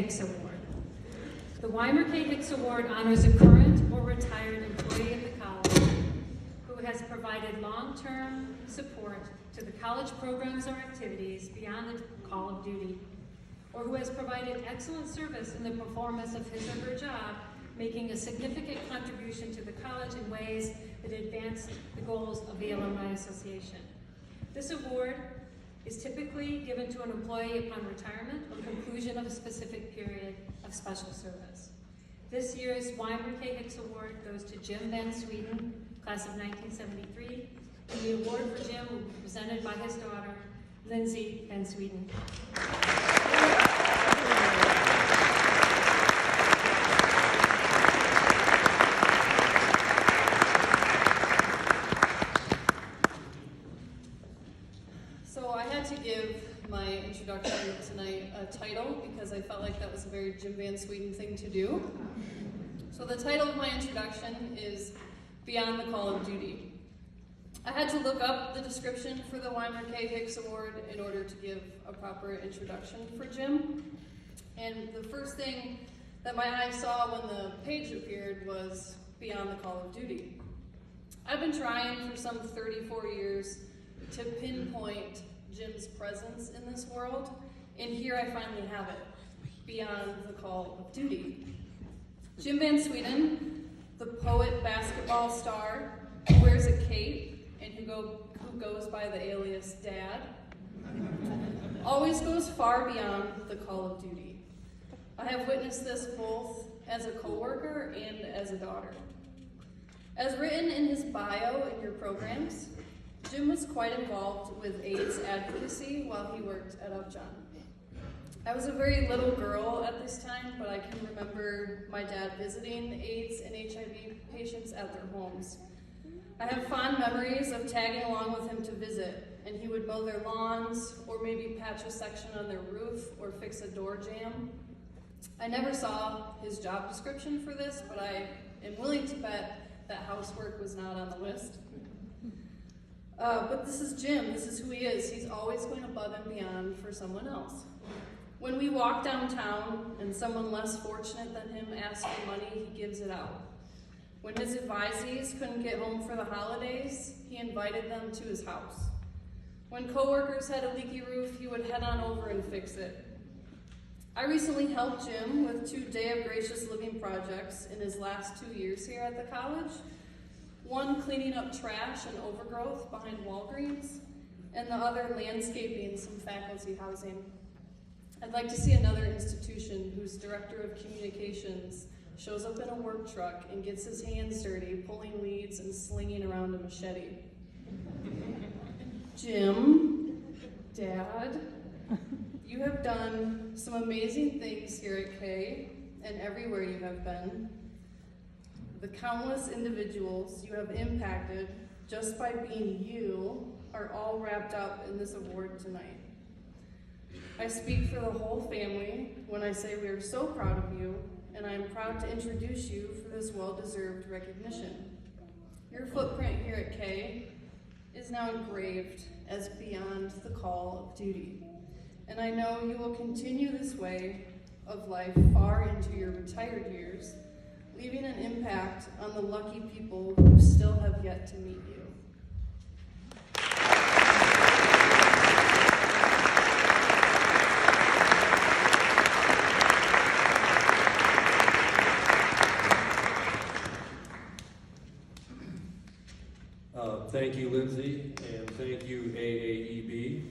Hicks Award. The Weimar K. Hicks Award honors a current or retired employee of the college who has provided long-term support to the college programs or activities beyond the call of duty, or who has provided excellent service in the performance of his or her job, making a significant contribution to the college in ways that advance the goals of the Alumni Association. This award is typically given to an employee upon retirement or conclusion of a specific period of special service. This year's Weimar K. Hicks Award goes to Jim VanSweden, class of 1973, and the award for Jim will be presented by his daughter, Lynsey VanSweden. So I had to give my introduction tonight a title because I felt like that was a very Jim VanSweden thing to do. So the title of my introduction is Beyond the Call of Duty. I had to look up the description for the Weimar K. Hicks Award in order to give a proper introduction for Jim. And the first thing that my eyes saw when the page appeared was Beyond the Call of Duty. I've been trying for some 34 years to pinpoint Jim's presence in this world, and here I finally have it, Beyond the Call of Duty. Jim VanSweden, the poet basketball star who wears a cape and who goes by the alias Dad, always goes far beyond the call of duty. I have witnessed this both as a coworker and as a daughter. As written in his bio in your programs, Jim was quite involved with AIDS advocacy while he worked at Upjohn. I was a very little girl at this time, but I can remember my dad visiting AIDS and HIV patients at their homes. I have fond memories of tagging along with him to visit, and he would mow their lawns, or maybe patch a section on their roof, or fix a door jamb. I never saw his job description for this, but I am willing to bet that housework was not on the list. But this is Jim, this is who he is. He's always going above and beyond for someone else. When we walk downtown and someone less fortunate than him asks for money, he gives it out. When his advisees couldn't get home for the holidays, he invited them to his house. When coworkers had a leaky roof, he would head on over and fix it. I recently helped Jim with 2 Day of Gracious Living projects in his last 2 years here at the college. One cleaning up trash and overgrowth behind Walgreens, and the other landscaping some faculty housing. I'd like to see another institution whose director of communications shows up in a work truck and gets his hands dirty, pulling weeds and slinging around a machete. Jim, Dad, you have done some amazing things here at K and everywhere you have been. The countless individuals you have impacted just by being you are all wrapped up in this award tonight. I speak for the whole family when I say we are so proud of you, and I am proud to introduce you for this well-deserved recognition. Your footprint here at K is now engraved as Beyond the Call of Duty, and I know you will continue this way of life far into your retired years, leaving an impact on the lucky people who still have yet to meet you. Thank you, Lynsey, and thank you, AAEB.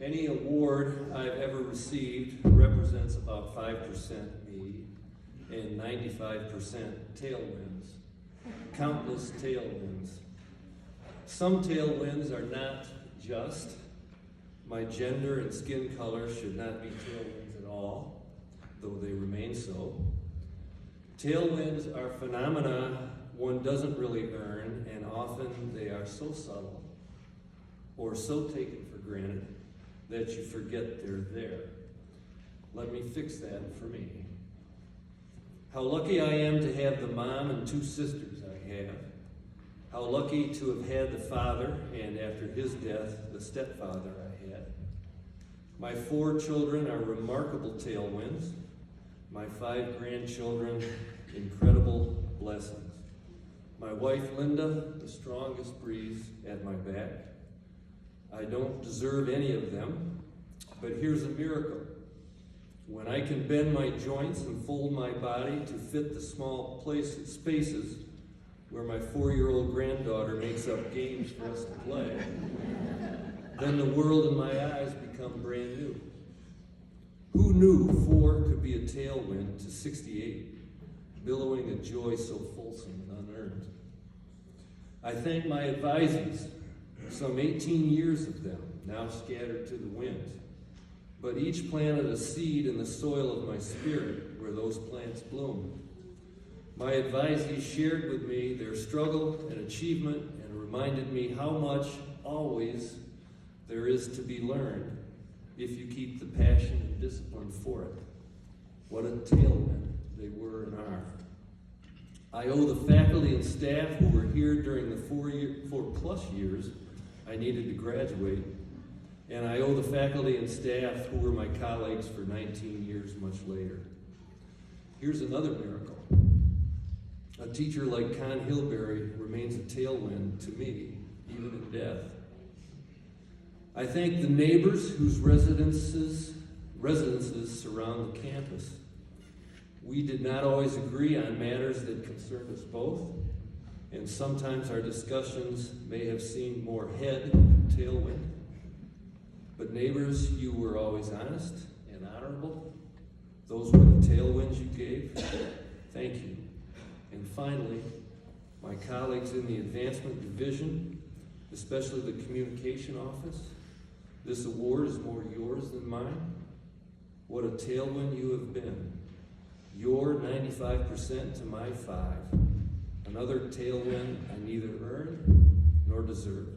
Any award I've ever received represents about 5% me and 95% tailwinds, countless tailwinds. Some tailwinds are not just. My gender and skin color should not be tailwinds at all, though they remain so. Tailwinds are phenomena one doesn't really earn, and often they are so subtle or so taken for granted that you forget they're there. Let me fix that for me. How lucky I am to have the mom and 2 sisters I have. How lucky to have had the father, and after his death, the stepfather I had. My 4 children are remarkable tailwinds. My 5 grandchildren, incredible blessings. My wife, Linda, the strongest breeze at my back. I don't deserve any of them, but here's a miracle. When I can bend my joints and fold my body to fit the small spaces where my 4-year-old granddaughter makes up games for us to play, then the world in my eyes become brand new. Who knew 4 could be a tailwind to 68, billowing a joy so fulsome and unearned? I thank my advisees, some 18 years of them, now scattered to the wind, but each planted a seed in the soil of my spirit where those plants bloom. My advisees shared with me their struggle and achievement and reminded me how much, always, there is to be learned if you keep the passion and discipline for it. What a tailwind they were and are. I owe the faculty and staff who were here during the 4+ years I needed to graduate, and I owe the faculty and staff who were my colleagues for 19 years much later. Here's another miracle. A teacher like Con Hilberry remains a tailwind to me, even in death. I thank the neighbors whose residences surround the campus. We did not always agree on matters that concerned us both, and sometimes our discussions may have seemed more head than tailwind. But neighbors, you were always honest and honorable. Those were the tailwinds you gave. Thank you. And finally, my colleagues in the Advancement Division, especially the Communication Office, this award is more yours than mine. What a tailwind you have been. Your 95% to my 5. Another tailwind I neither earned nor deserved.